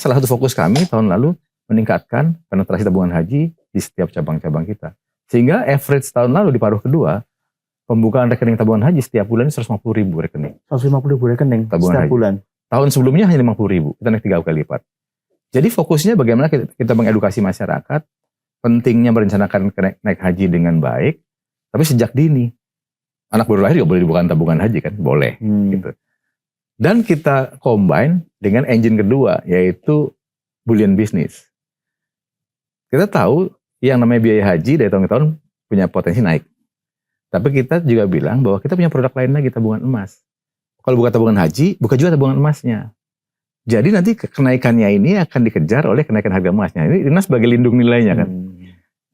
salah satu fokus kami tahun lalu meningkatkan penetrasi tabungan haji di setiap cabang-cabang kita. Sehingga average tahun lalu di paruh kedua, pembukaan rekening tabungan haji setiap bulan 150.000 rekening. 150.000 rekening tabungan setiap haji. bulan. Tahun sebelumnya hanya 50.000, kita naik 3 kali lipat. Jadi fokusnya bagaimana kita mengedukasi masyarakat, pentingnya merencanakan naik haji dengan baik, tapi sejak dini. Anak baru lahir juga boleh dibuka tabungan haji kan, boleh. Gitu. Dan kita combine dengan engine kedua, yaitu bullion business. Kita tahu yang namanya biaya haji dari tahun ke tahun punya potensi naik. Tapi kita juga bilang bahwa kita punya produk lain lagi, tabungan emas. Kalau buka tabungan haji, buka juga tabungan emasnya. Jadi nanti kenaikannya ini akan dikejar oleh kenaikan harga emasnya. Ini sebagai lindung nilainya kan.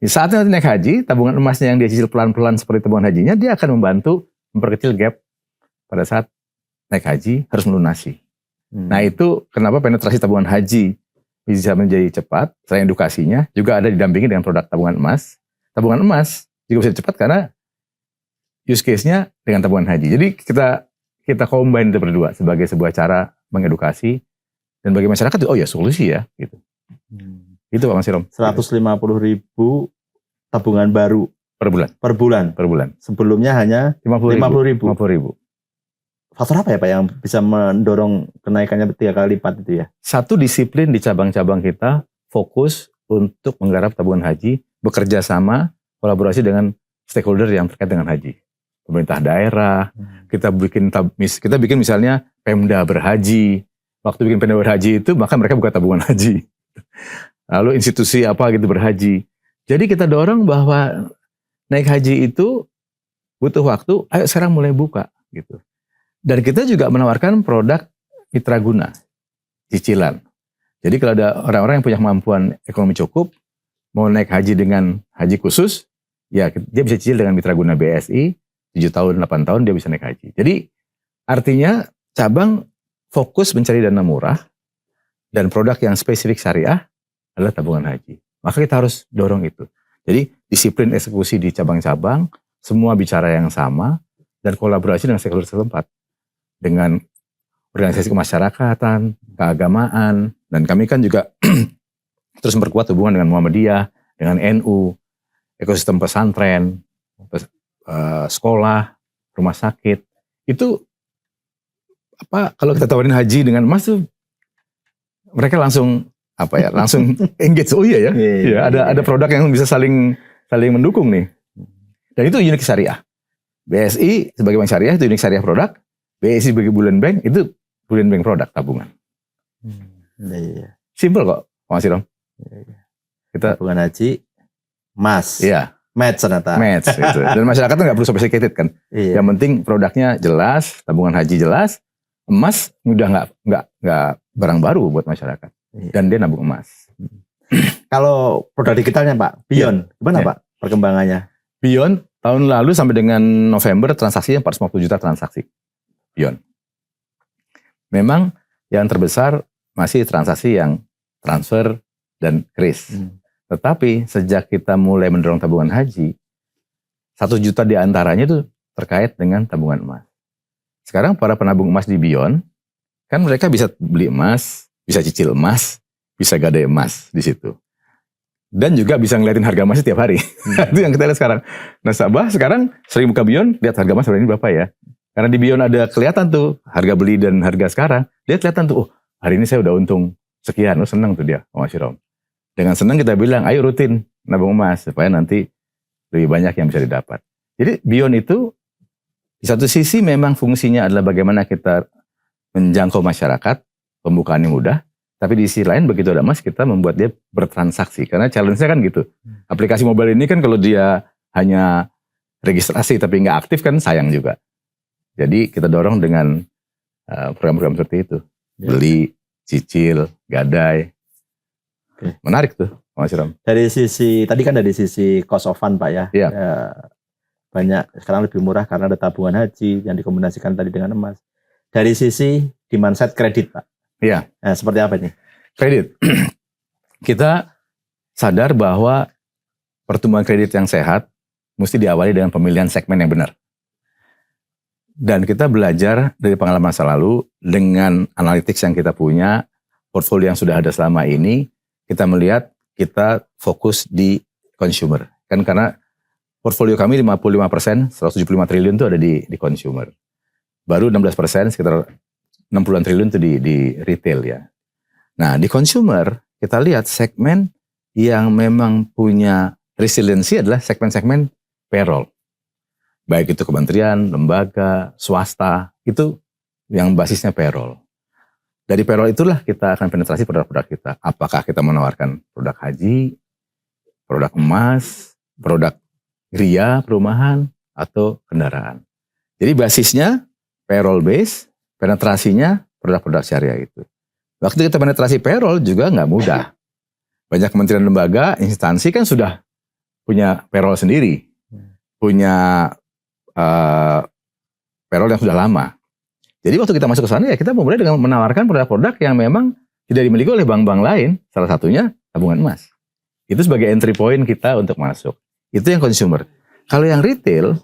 Saat nanti naik haji, tabungan emasnya yang dia cicil pelan-pelan seperti tabungan hajinya, dia akan membantu memperkecil gap pada saat naik haji harus melunasi. Nah itu kenapa penetrasi tabungan haji bisa menjadi cepat. Selain edukasinya, juga ada didampingi dengan produk tabungan emas. Tabungan emas juga bisa cepat karena use case-nya dengan tabungan haji. Jadi kita combine itu berdua sebagai sebuah cara mengedukasi dan bagi masyarakat, oh ya solusi ya gitu. Itu Pak Mas Irom. 150.000 tabungan baru per bulan. Sebelumnya hanya 50.000. Faktor apa ya Pak yang bisa mendorong kenaikannya 3 kali lipat itu ya? Satu, disiplin di cabang-cabang kita fokus untuk menggarap tabungan haji, bekerja sama, kolaborasi dengan stakeholder yang terkait dengan haji. Pemerintah daerah, kita bikin misalnya Pemda berhaji. Waktu bikin Pemda berhaji itu, maka mereka buka tabungan haji. Lalu institusi apa gitu berhaji. Jadi kita dorong bahwa naik haji itu butuh waktu, ayo sekarang mulai buka gitu. Dan kita juga menawarkan produk mitra guna, cicilan. Jadi kalau ada orang-orang yang punya kemampuan ekonomi cukup, mau naik haji dengan haji khusus, ya dia bisa cicil dengan mitra guna BSI, 7 tahun, 8 tahun dia bisa naik haji. Jadi artinya cabang fokus mencari dana murah dan produk yang spesifik syariah adalah tabungan haji. Maka kita harus dorong itu. Jadi disiplin eksekusi di cabang-cabang, semua bicara yang sama, dan kolaborasi dengan stakeholder setempat. Dengan organisasi kemasyarakatan, keagamaan, dan kami kan juga terus memperkuat hubungan dengan Muhammadiyah, dengan NU, ekosistem pesantren, sekolah, rumah sakit. Itu kalau kita tawarin haji dengan emas tuh mereka langsung engage. Oh iya ya. Ada produk yang bisa saling mendukung nih. Dan itu unik syariah. BSI sebagai bank syariah itu unik syariah produk. BSI sebagai bullion bank itu bullion bank produk tabungan. Simple kok, Pak Mas Irom. Kita tabungan haji emas. Iya. Match ternyata. Match gitu. Dan masyarakat tuh nggak perlu sophisticated kan. Iya. Yang penting produknya jelas, tabungan haji jelas, emas udah nggak barang baru buat masyarakat. Iya. Dan dia nabung emas. Kalau produk digitalnya Pak, Beyond, gimana Pak perkembangannya? Beyond tahun lalu sampai dengan November transaksinya 450 juta transaksi. Beyond. Memang yang terbesar masih transaksi yang transfer dan kris. Tetapi sejak kita mulai mendorong tabungan haji, 1 juta diantaranya itu terkait dengan tabungan emas. Sekarang para penabung emas di Beyond, kan mereka bisa beli emas, bisa cicil emas, bisa gadai emas di situ. Dan juga bisa ngeliatin harga emas setiap hari. Itu yang kita lihat sekarang. Nasabah sekarang sering buka Beyond, lihat harga emas hari ini berapa ya. Karena di Beyond ada kelihatan tuh harga beli dan harga sekarang. Dia kelihatan tuh, oh hari ini saya udah untung sekian. Oh senang tuh dia, Mas Irom. Dengan senang kita bilang, ayo rutin nabung emas supaya nanti lebih banyak yang bisa didapat. Jadi Beyond itu di satu sisi memang fungsinya adalah bagaimana kita menjangkau masyarakat, pembukaannya mudah. Tapi di sisi lain begitu ada emas kita membuat dia bertransaksi. Karena challenge-nya kan gitu. Aplikasi mobile ini kan kalau dia hanya registrasi tapi nggak aktif kan sayang juga. Jadi kita dorong dengan program-program seperti itu. Beli, cicil, gadai. Menarik tuh Mas Irom. Dari sisi, tadi kan dari sisi cost of fund Pak ya. Iya. Banyak, sekarang lebih murah karena ada tabungan haji yang dikombinasikan tadi dengan emas. Dari sisi demand side kredit Pak. Iya. Nah, seperti apa nih? Kredit. Kita sadar bahwa pertumbuhan kredit yang sehat mesti diawali dengan pemilihan segmen yang benar. Dan kita belajar dari pengalaman masa lalu dengan analytics yang kita punya, portfolio yang sudah ada selama ini, kita melihat kita fokus di consumer. Kan karena portfolio kami 55%, 175 triliun itu ada di consumer. Baru 16%, sekitar 60-an triliun itu di retail ya. Nah, di consumer, kita lihat segmen yang memang punya resiliensi adalah segmen-segmen payroll. Baik itu kementerian, lembaga, swasta, itu yang basisnya payroll. Dari payroll itulah kita akan penetrasi produk-produk kita. Apakah kita menawarkan produk haji, produk emas, produk ria, perumahan, atau kendaraan. Jadi basisnya payroll base, penetrasinya produk-produk syariah itu. Waktu kita penetrasi payroll juga nggak mudah. Banyak kementerian lembaga, instansi kan sudah punya payroll sendiri. Punya payroll yang sudah lama. Jadi waktu kita masuk ke sana ya kita memulai dengan menawarkan produk-produk yang memang tidak dimiliki oleh bank-bank lain. Salah satunya tabungan emas. Itu sebagai entry point kita untuk masuk. Itu yang consumer. Kalau yang retail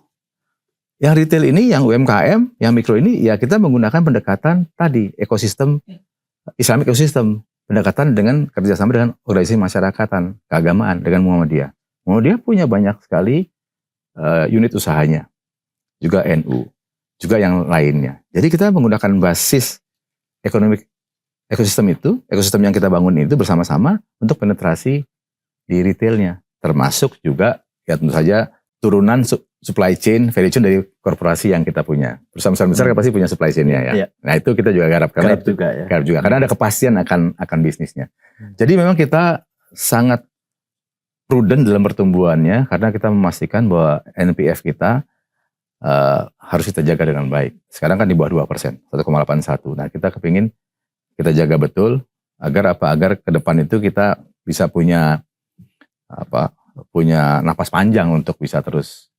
ini yang UMKM, yang mikro ini ya kita menggunakan pendekatan tadi ekosistem Islamic ekosistem, pendekatan dengan kerjasama dengan organisasi masyarakatan, keagamaan dengan Muhammadiyah. Muhammadiyah punya banyak sekali unit usahanya, juga NU, juga yang lainnya. Jadi kita menggunakan basis ekonomi ekosistem itu, ekosistem yang kita bangun itu bersama-sama untuk penetrasi di retailnya, termasuk juga ya tentu saja turunan supply chain, value chain dari korporasi yang kita punya. Perusahaan besar pasti punya supply chain-nya ya. Iya. Nah itu kita juga garap karena garap juga karena ada kepastian akan bisnisnya. Jadi memang kita sangat prudent dalam pertumbuhannya karena kita memastikan bahwa NPF kita harus kita jaga dengan baik. Sekarang kan di bawah 2%, 1,81. Nah kita kepingin kita jaga betul agar ke depan itu kita bisa punya napas panjang untuk bisa terus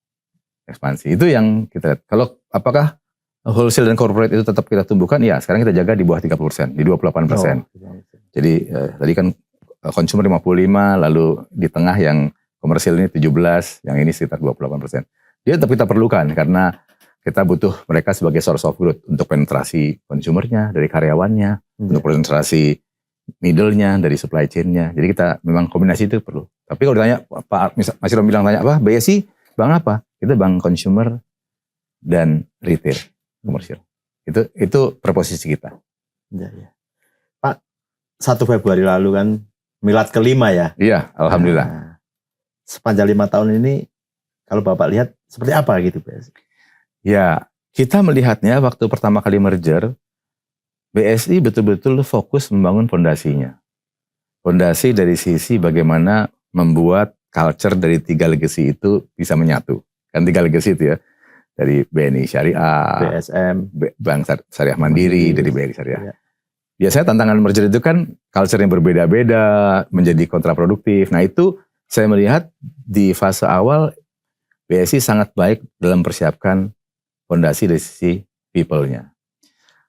ekspansi. Itu yang kita lihat. Kalau apakah wholesale dan corporate itu tetap kita tumbuhkan? Ya, sekarang kita jaga di bawah 30%, di 28%. Jadi tadi kan consumer 55, lalu di tengah yang komersial ini 17, yang ini sekitar 28%. Dia tetap kita perlukan karena kita butuh mereka sebagai source of growth untuk penetrasi konsumernya, dari karyawannya, untuk penetrasi middle-nya, dari supply chain-nya. Jadi kita memang kombinasi itu perlu. Tapi kalau ditanya, Pak Mas Irom bilang tanya apa? BSI bank apa? Kita bank consumer dan retail komersial. Itu proposisi kita. Ya. Pak, 1 Februari lalu kan milad kelima ya? Iya, alhamdulillah. Nah, sepanjang 5 tahun ini kalau Bapak lihat seperti apa gitu BSI? Ya, kita melihatnya waktu pertama kali merger, BSI betul-betul fokus membangun fondasinya. Fondasi dari sisi bagaimana membuat culture dari 3 legacy itu bisa menyatu. Kan 3 legacy itu ya. Dari BNI Syariah, BSM, Bank Syariah Mandiri, dari BNI Syariah. Ya. Biasanya tantangan merger itu kan culture yang berbeda-beda, menjadi kontraproduktif. Nah itu saya melihat di fase awal BSI sangat baik dalam persiapkan fondasi dari sisi people-nya.